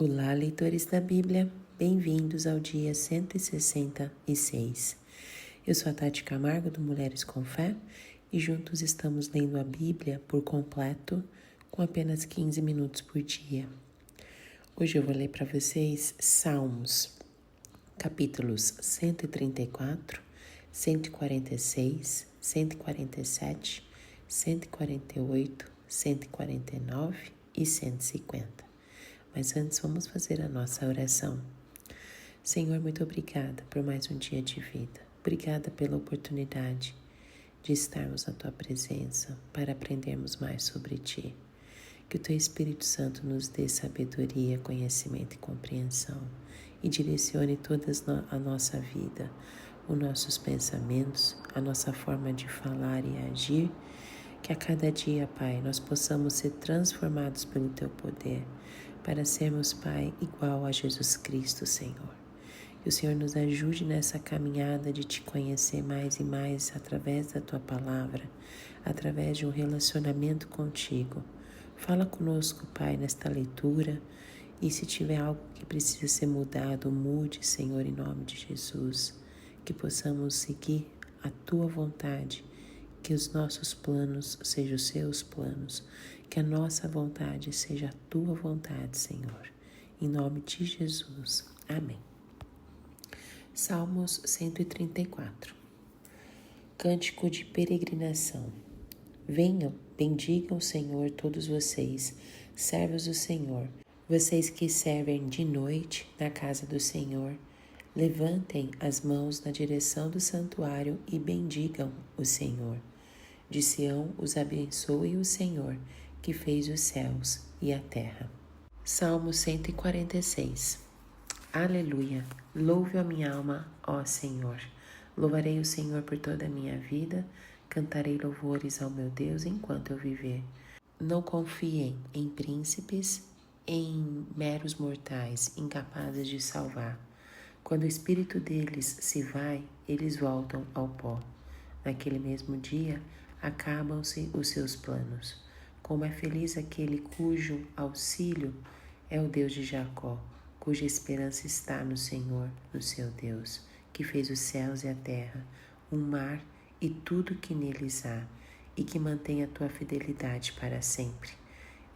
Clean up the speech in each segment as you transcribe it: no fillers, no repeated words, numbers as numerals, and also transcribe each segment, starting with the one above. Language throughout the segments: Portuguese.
Olá, leitores da Bíblia, bem-vindos ao dia 166. Eu sou a Tati Camargo, do Mulheres com Fé, e juntos estamos lendo a Bíblia por completo, com apenas 15 minutos por dia. Hoje eu vou ler para vocês Salmos, capítulos 134, 146, 147, 148, 149 e 150. Mas antes vamos fazer a nossa oração. Senhor, muito obrigada por mais um dia de vida. Obrigada pela oportunidade de estarmos na Tua presença para aprendermos mais sobre Ti. Que o Teu Espírito Santo nos dê sabedoria, conhecimento e compreensão e direcione toda a nossa vida, os nossos pensamentos, a nossa forma de falar e agir. Que a cada dia, Pai, nós possamos ser transformados pelo Teu poder, para sermos, Pai, igual a Jesus Cristo, Senhor. Que o Senhor nos ajude nessa caminhada de Te conhecer mais e mais através da Tua palavra, através de um relacionamento contigo. Fala conosco, Pai, nesta leitura, e se tiver algo que precisa ser mudado, mude, Senhor, em nome de Jesus. Que possamos seguir a Tua vontade, que os nossos planos sejam os Seus planos, que a nossa vontade seja a Tua vontade, Senhor. Em nome de Jesus. Amém. Salmos 134. Cântico de peregrinação. Venham, bendigam o Senhor todos vocês, servos do Senhor, vocês que servem de noite na casa do Senhor. Levantem as mãos na direção do santuário e bendigam o Senhor. De Sião os abençoe o Senhor, que fez os céus e a terra. Salmo 146. Aleluia! Louve a minha alma, ó Senhor. Louvarei o Senhor por toda a minha vida, cantarei louvores ao meu Deus enquanto eu viver. Não confiem em príncipes, em meros mortais, incapazes de salvar. Quando o espírito deles se vai, eles voltam ao pó. Naquele mesmo dia, acabam-se os seus planos. Como é feliz aquele cujo auxílio é o Deus de Jacó, cuja esperança está no Senhor, no seu Deus, que fez os céus e a terra, o mar e tudo que neles há, e que mantém a tua fidelidade para sempre.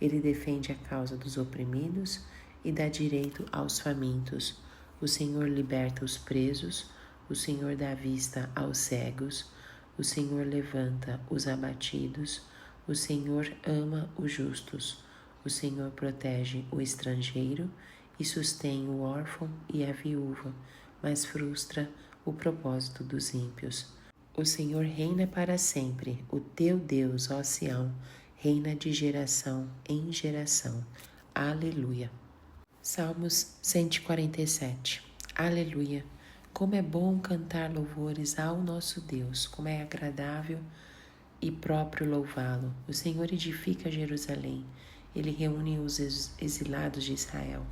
Ele defende a causa dos oprimidos e dá direito aos famintos. O Senhor liberta os presos, o Senhor dá vista aos cegos, o Senhor levanta os abatidos, o Senhor ama os justos, o Senhor protege o estrangeiro e sustém o órfão e a viúva, mas frustra o propósito dos ímpios. O Senhor reina para sempre, o teu Deus, ó Sião, reina de geração em geração. Aleluia. Salmos 147. Aleluia. Como é bom cantar louvores ao nosso Deus, como é agradável e próprio louvá-lo. O Senhor edifica Jerusalém, Ele reúne os exilados de Israel.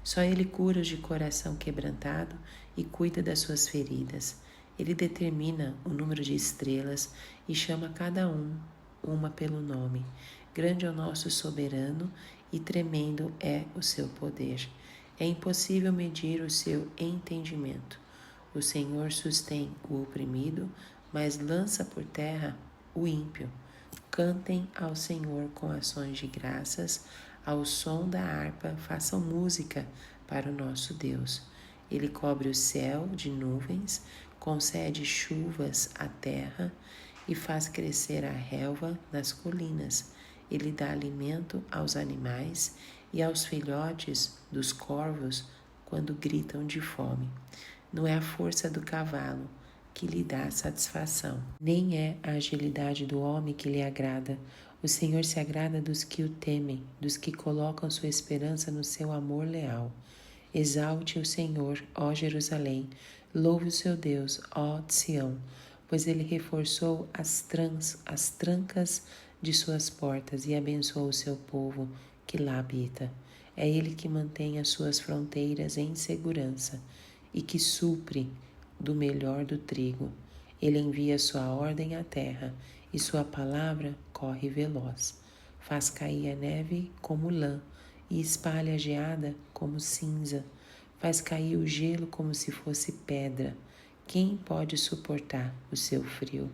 Só Ele cura os de coração quebrantado e cuida das suas feridas. Ele determina o número de estrelas e chama cada uma pelo nome. Grande é o nosso soberano e tremendo é o seu poder. É impossível medir o seu entendimento. O Senhor sustém o oprimido, mas lança por terra o ímpio. Cantem ao Senhor com ações de graças, ao som da harpa façam música para o nosso Deus. Ele cobre o céu de nuvens, concede chuvas à terra e faz crescer a relva nas colinas. Ele dá alimento aos animais e aos filhotes dos corvos quando gritam de fome. Não é a força do cavalo que lhe dá satisfação, nem é a agilidade do homem que lhe agrada. O Senhor se agrada dos que o temem, dos que colocam sua esperança no seu amor leal. Exalte o Senhor, ó Jerusalém, louve o seu Deus, ó Sião, pois ele reforçou as trancas de suas portas e abençoou o seu povo que lá habita. É ele que mantém as suas fronteiras em segurança e que supre do melhor do trigo. Ele envia sua ordem à terra e sua palavra corre veloz. Faz cair a neve como lã e espalha a geada como cinza, faz cair o gelo como se fosse pedra. Quem pode suportar o seu frio?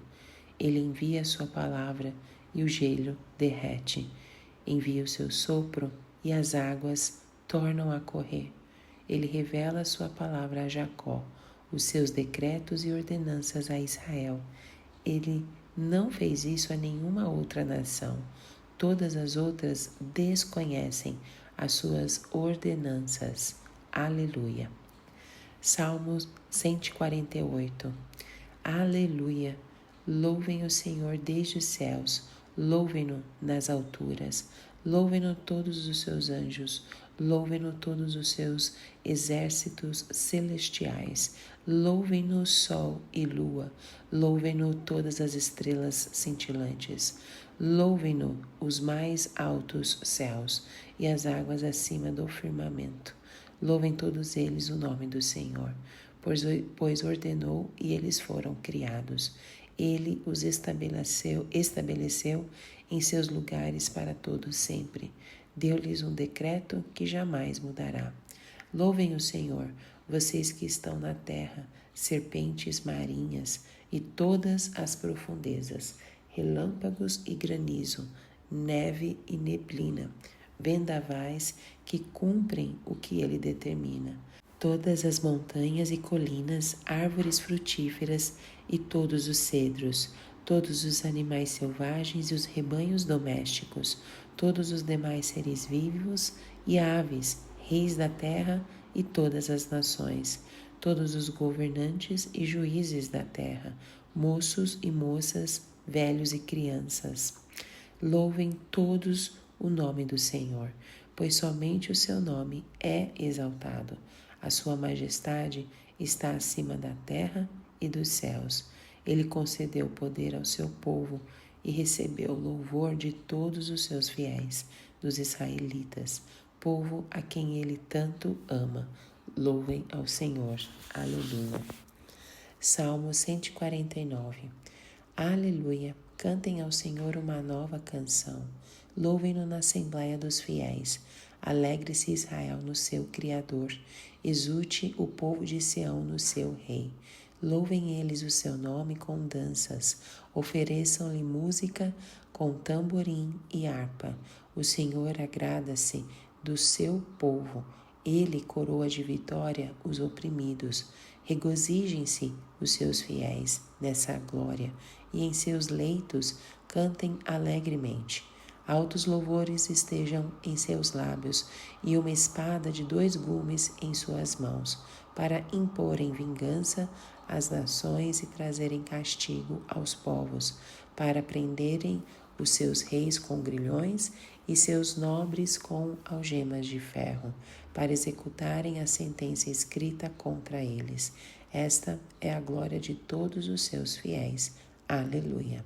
Ele envia a sua palavra e o gelo derrete. Envia o seu sopro e as águas tornam a correr. Ele revela a sua palavra a Jacó, os seus decretos e ordenanças a Israel. Ele não fez isso a nenhuma outra nação. Todas as outras desconhecem as suas ordenanças. Aleluia. Salmos 148. Aleluia. Louvem o Senhor desde os céus, louvem-no nas alturas, louvem-no todos os seus anjos, louvem-no todos os seus exércitos celestiais, louvem-no sol e lua, louvem-no todas as estrelas cintilantes, louvem-no os mais altos céus e as águas acima do firmamento. Louvem todos eles o nome do Senhor, pois ordenou e eles foram criados. Ele os estabeleceu em seus lugares para todo sempre. Deu-lhes um decreto que jamais mudará. Louvem o Senhor, vocês que estão na terra, serpentes marinhas e todas as profundezas, relâmpagos e granizo, neve e neblina, vendavais que cumprem o que ele determina. Todas as montanhas e colinas, árvores frutíferas e todos os cedros, todos os animais selvagens e os rebanhos domésticos, todos os demais seres vivos e aves, reis da terra e todas as nações, todos os governantes e juízes da terra, moços e moças, velhos e crianças. Louvem todos o nome do Senhor, pois somente o seu nome é exaltado. A sua majestade está acima da terra e dos céus. Ele concedeu poder ao seu povo e recebeu o louvor de todos os seus fiéis, dos israelitas, povo a quem ele tanto ama. Louvem ao Senhor. Aleluia. Salmo 149. Aleluia. Cantem ao Senhor uma nova canção. Louvem-no na Assembleia dos Fiéis. Alegre-se Israel no seu Criador. Exulte o povo de Sião no seu Rei. Louvem eles o seu nome com danças. Ofereçam-lhe música com tamborim e harpa. O Senhor agrada-se do seu povo. Ele coroa de vitória os oprimidos. Regozijem-se os seus fiéis nessa glória, e em seus leitos cantem alegremente. Altos louvores estejam em seus lábios, e uma espada de 2 gumes em suas mãos, para imporem vingança às nações e trazerem castigo aos povos, para prenderem os seus reis com grilhões e seus nobres com algemas de ferro, para executarem a sentença escrita contra eles. Esta é a glória de todos os seus fiéis. Aleluia.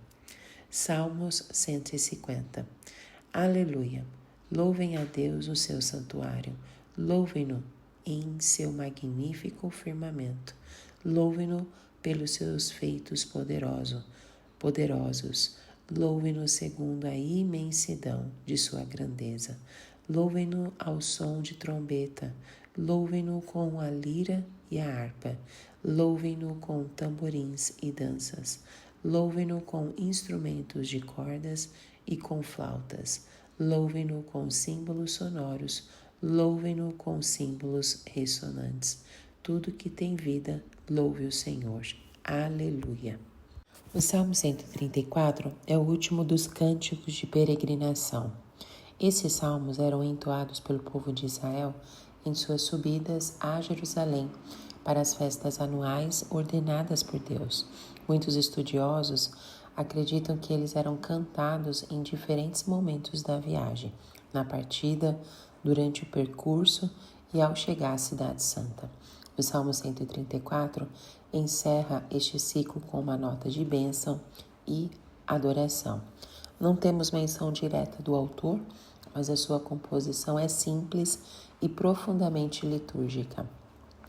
Salmos 150. Aleluia. Louvem a Deus no seu santuário. Louvem-no em seu magnífico firmamento. Louvem-no pelos seus feitos poderosos. Louvem-no segundo a imensidão de sua grandeza. Louvem-no ao som de trombeta. Louvem-no com a lira e a harpa. Louvem-no com tamborins e danças. Louvem-no com instrumentos de cordas e com flautas. Louvem-no com símbolos sonoros. Louvem-no com símbolos ressonantes. Tudo que tem vida, louve o Senhor. Aleluia. O Salmo 134 é o último dos cânticos de peregrinação. Esses salmos eram entoados pelo povo de Israel em suas subidas a Jerusalém para as festas anuais ordenadas por Deus. Muitos estudiosos acreditam que eles eram cantados em diferentes momentos da viagem, na partida, durante o percurso e ao chegar à Cidade Santa. O Salmo 134 encerra este ciclo com uma nota de bênção e adoração. Não temos menção direta do autor, mas a sua composição é simples e profundamente litúrgica.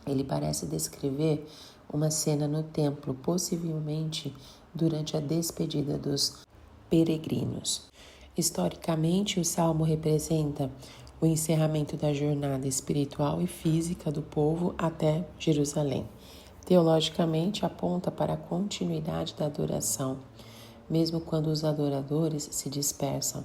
Ele parece descrever uma cena no templo, possivelmente durante a despedida dos peregrinos. Historicamente, o salmo representa o encerramento da jornada espiritual e física do povo até Jerusalém. Teologicamente, aponta para a continuidade da adoração, mesmo quando os adoradores se dispersam.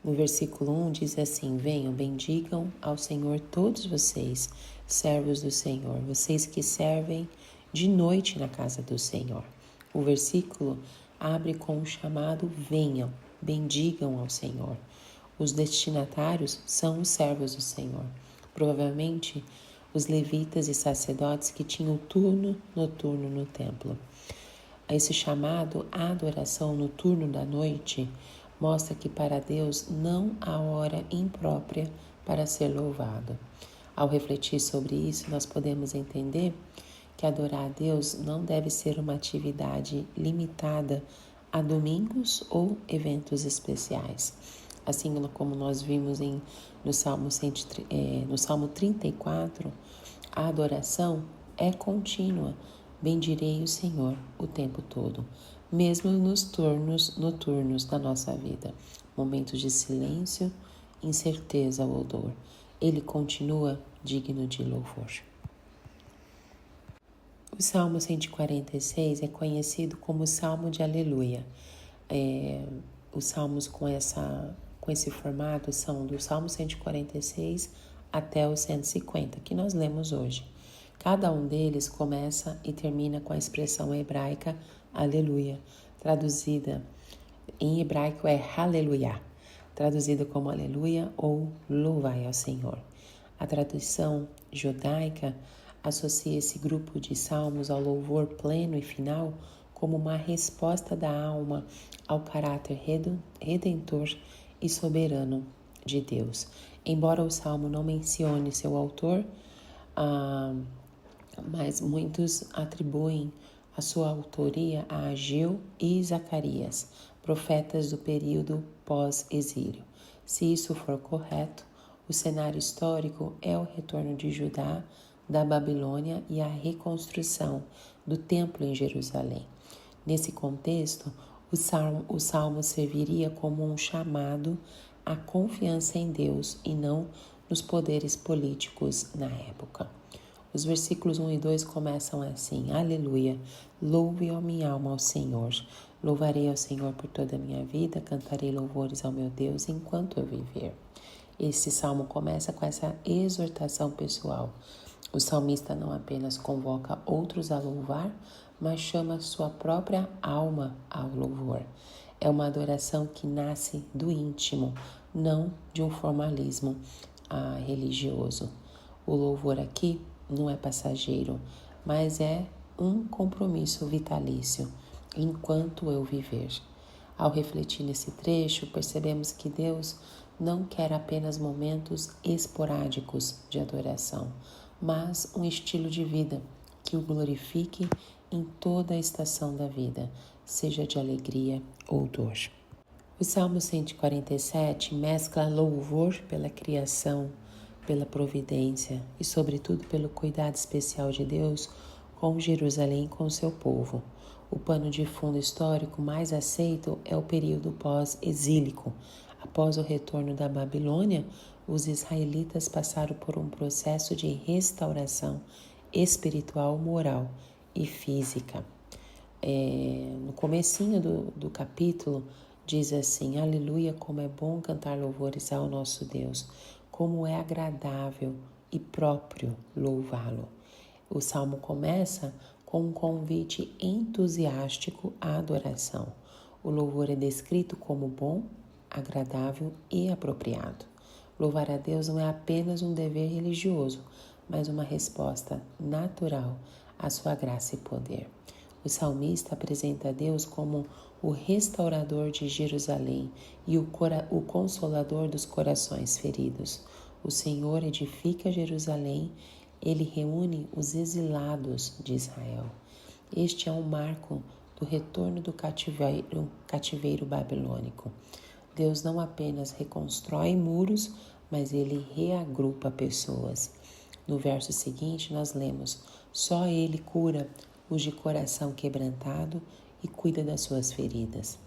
No versículo 1 diz assim: venham, bendigam ao Senhor todos vocês, servos do Senhor, vocês que servem de noite na casa do Senhor. O versículo abre com o chamado venham, bendigam ao Senhor. Os destinatários são os servos do Senhor. Provavelmente os levitas e sacerdotes que tinham turno noturno no templo. Esse chamado à adoração no turno da noite mostra que para Deus não há hora imprópria para ser louvado. Ao refletir sobre isso, nós podemos entender que adorar a Deus não deve ser uma atividade limitada a domingos ou eventos especiais. Assim como nós vimos no Salmo 34, a adoração é contínua. Bendirei o Senhor o tempo todo, mesmo nos turnos noturnos da nossa vida, momentos de silêncio, incerteza ou dor. Ele continua digno de louvor. O Salmo 146 é conhecido como Salmo de Aleluia. Os salmos com esse formato são do Salmo 146 até o 150, que nós lemos hoje. Cada um deles começa e termina com a expressão hebraica aleluia, traduzida em hebraico é haleluia, traduzida como aleluia ou louvai ao Senhor. A tradução judaica associa esse grupo de salmos ao louvor pleno e final como uma resposta da alma ao caráter redentor e soberano de Deus. Embora o salmo não mencione seu autor, mas muitos atribuem a sua autoria a Ageu e Zacarias, profetas do período pós-exílio. Se isso for correto, o cenário histórico é o retorno de Judá da Babilônia e a reconstrução do templo em Jerusalém. Nesse contexto, o salmo serviria como um chamado à confiança em Deus e não nos poderes políticos na época. Os versículos 1 e 2 começam assim: aleluia, louve a minha alma ao Senhor. Louvarei ao Senhor por toda a minha vida, cantarei louvores ao meu Deus enquanto eu viver. Esse salmo começa com essa exortação pessoal. O salmista não apenas convoca outros a louvar, mas chama sua própria alma ao louvor. É uma adoração que nasce do íntimo, não de um formalismo religioso. O louvor aqui não é passageiro, mas é um compromisso vitalício, enquanto eu viver. Ao refletir nesse trecho, percebemos que Deus não quer apenas momentos esporádicos de adoração, mas um estilo de vida que o glorifique em toda a estação da vida, seja de alegria ou dor. O Salmo 147 mescla louvor pela criação, pela providência e, sobretudo, pelo cuidado especial de Deus com Jerusalém e com seu povo. O pano de fundo histórico mais aceito é o período pós-exílico. Após o retorno da Babilônia, os israelitas passaram por um processo de restauração espiritual, moral e física. No comecinho do capítulo diz assim: aleluia, como é bom cantar louvores ao nosso Deus, como é agradável e próprio louvá-lo. O salmo começa com um convite entusiástico à adoração. O louvor é descrito como bom, agradável e apropriado. Louvar a Deus não é apenas um dever religioso, mas uma resposta natural à sua graça e poder. O salmista apresenta a Deus como o restaurador de Jerusalém e o consolador dos corações feridos. O Senhor edifica Jerusalém, ele reúne os exilados de Israel. Este é um marco do retorno do cativeiro babilônico. Deus não apenas reconstrói muros, mas ele reagrupa pessoas. No verso seguinte nós lemos: só ele cura os de coração quebrantado e cuida das suas feridas.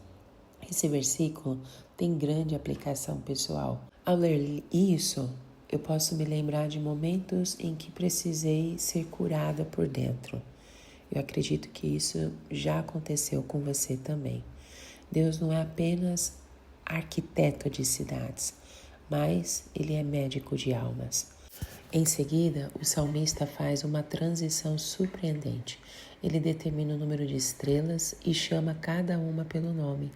Esse versículo tem grande aplicação pessoal Ao ler isso, eu posso me lembrar de momentos em que precisei ser curada por dentro. Eu acredito que isso já aconteceu com você também. Deus não é apenas arquiteto de cidades, mas Ele é médico de almas. Em seguida, o salmista faz uma transição surpreendente. Ele determina o número de estrelas e chama cada uma pelo nome.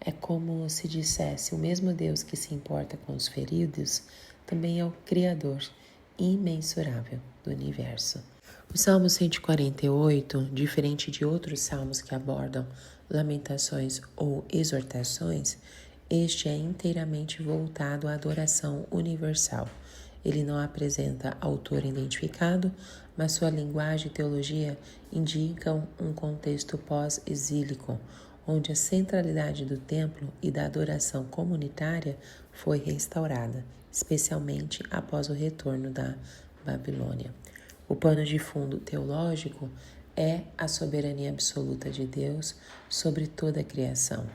É como se dissesse: o mesmo Deus que se importa com os feridos também é o Criador imensurável do universo. O Salmo 148, diferente de outros salmos que abordam lamentações ou exortações, este é inteiramente voltado à adoração universal. Ele não apresenta autor identificado, mas sua linguagem e teologia indicam um contexto pós-exílico, onde a centralidade do templo e da adoração comunitária foi restaurada, especialmente após o retorno da Babilônia. O pano de fundo teológico é a soberania absoluta de Deus sobre toda a criação.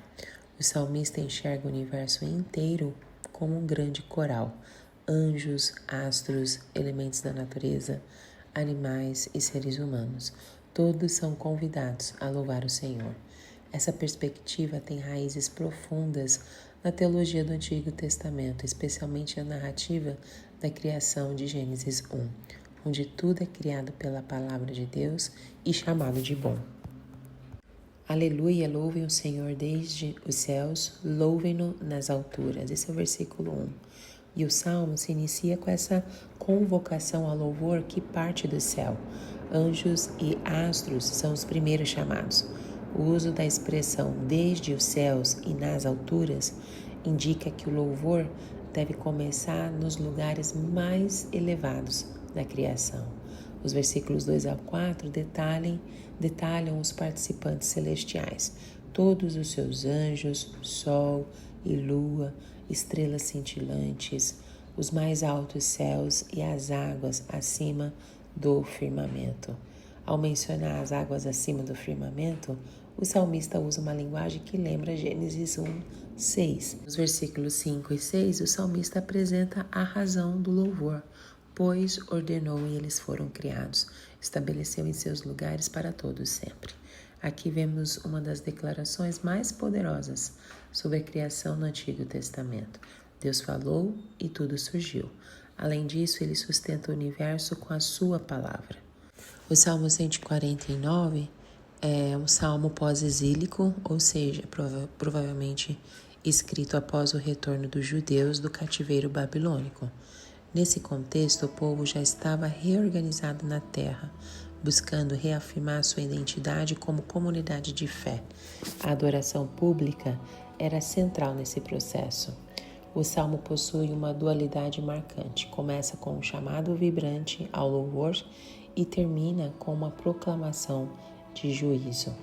O salmista enxerga o universo inteiro como um grande coral. Anjos, astros, elementos da natureza, animais e seres humanos. Todos são convidados a louvar o Senhor. Essa perspectiva tem raízes profundas na teologia do Antigo Testamento, especialmente na narrativa da criação de Gênesis 1, onde tudo é criado pela palavra de Deus e chamado de bom. Aleluia, louvem o Senhor desde os céus, louvem-no nas alturas. Esse é o versículo 1. E o Salmo se inicia com essa convocação ao louvor que parte do céu. Anjos e astros são os primeiros chamados. O uso da expressão desde os céus e nas alturas indica que o louvor deve começar nos lugares mais elevados da criação. Os versículos 2 a 4 detalham os participantes celestiais, todos os seus anjos, sol e lua, estrelas cintilantes, os mais altos céus e as águas acima do firmamento. Ao mencionar as águas acima do firmamento, o salmista usa uma linguagem que lembra Gênesis 1, 6. Nos versículos 5 e 6, o salmista apresenta a razão do louvor, pois ordenou e eles foram criados, estabeleceu em seus lugares para todos sempre. Aqui vemos uma das declarações mais poderosas sobre a criação no Antigo Testamento. Deus falou e tudo surgiu. Além disso, ele sustenta o universo com a sua palavra. O Salmo 149 é um salmo pós-exílico, ou seja, provavelmente escrito após o retorno dos judeus do cativeiro babilônico. Nesse contexto, o povo já estava reorganizado na terra, buscando reafirmar sua identidade como comunidade de fé. A adoração pública era central nesse processo. O salmo possui uma dualidade marcante. Começa com um chamado vibrante ao louvor e termina com uma proclamação de juízo.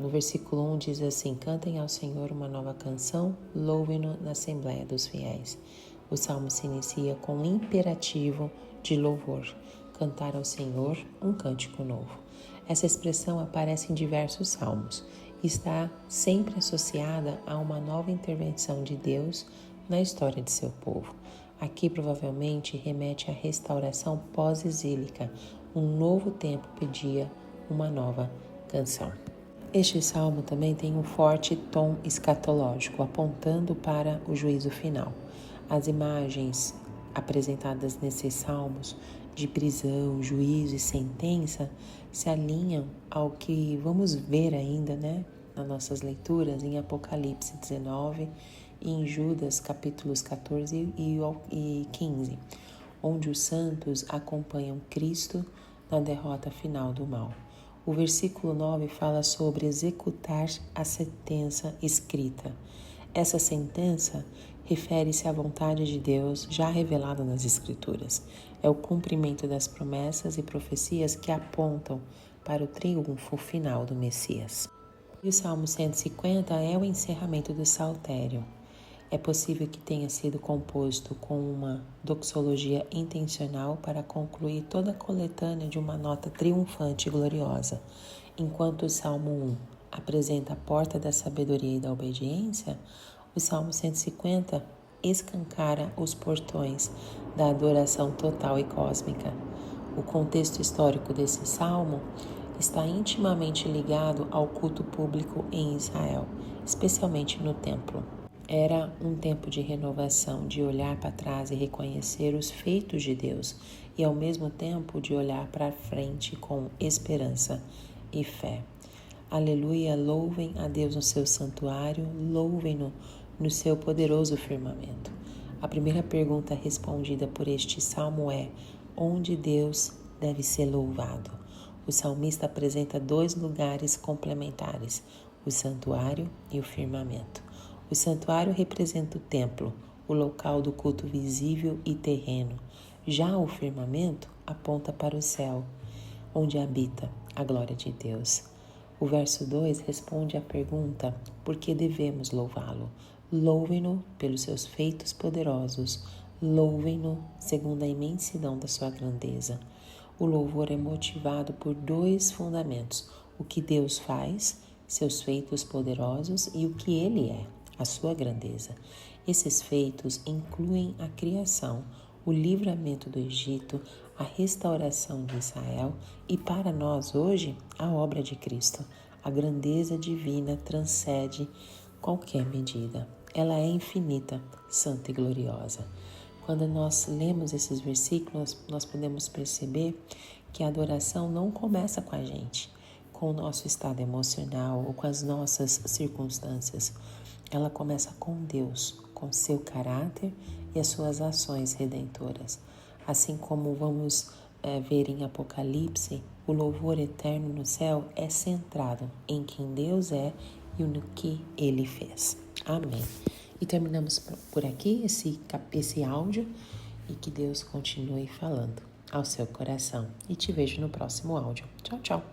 No versículo 1 diz assim: cantem ao Senhor uma nova canção, louvem-no na Assembleia dos Fiéis. O salmo se inicia com um imperativo de louvor, cantar ao Senhor um cântico novo. Essa expressão aparece em diversos salmos e está sempre associada a uma nova intervenção de Deus na história de seu povo. Aqui provavelmente remete à restauração pós-exílica. Um novo tempo pedia uma nova canção. Este salmo também tem um forte tom escatológico, apontando para o juízo final. As imagens apresentadas nesses salmos de prisão, juízo e sentença se alinham ao que vamos ver ainda, nas nossas leituras em Apocalipse 19 e em Judas capítulos 14 e 15, onde os santos acompanham Cristo na derrota final do mal. O versículo 9 fala sobre executar a sentença escrita. Essa sentença refere-se à vontade de Deus já revelada nas Escrituras. É o cumprimento das promessas e profecias que apontam para o triunfo final do Messias. E o Salmo 150 é o encerramento do saltério. É possível que tenha sido composto com uma doxologia intencional para concluir toda a coletânea de uma nota triunfante e gloriosa. Enquanto o Salmo 1 apresenta a porta da sabedoria e da obediência, o Salmo 150 escancara os portões da adoração total e cósmica. O contexto histórico desse salmo está intimamente ligado ao culto público em Israel, especialmente no templo. Era um tempo de renovação, de olhar para trás e reconhecer os feitos de Deus, e ao mesmo tempo de olhar para frente com esperança e fé. Aleluia, louvem a Deus no seu santuário, louvem-no no seu poderoso firmamento. A primeira pergunta respondida por este salmo é: onde Deus deve ser louvado? O salmista apresenta dois lugares complementares, o santuário e o firmamento. O santuário representa o templo, o local do culto visível e terreno. Já o firmamento aponta para o céu, onde habita a glória de Deus. O verso 2 responde à pergunta: por que devemos louvá-lo? Louvem-no pelos seus feitos poderosos, louvem-no segundo a imensidão da sua grandeza. O louvor é motivado por dois fundamentos: o que Deus faz, seus feitos poderosos, e o que Ele é, a sua grandeza. Esses feitos incluem a criação, o livramento do Egito, a restauração de Israel e, para nós hoje, a obra de Cristo. A grandeza divina transcende qualquer medida. Ela é infinita, santa e gloriosa. Quando nós lemos esses versículos, nós podemos perceber que a adoração não começa com a gente, com o nosso estado emocional ou com as nossas circunstâncias. Ela começa com Deus, com seu caráter e as suas ações redentoras. Assim como vamos ver em Apocalipse, o louvor eterno no céu é centrado em quem Deus é e no que Ele fez. Amém. E terminamos por aqui esse áudio, e que Deus continue falando ao seu coração. E te vejo no próximo áudio. Tchau, tchau.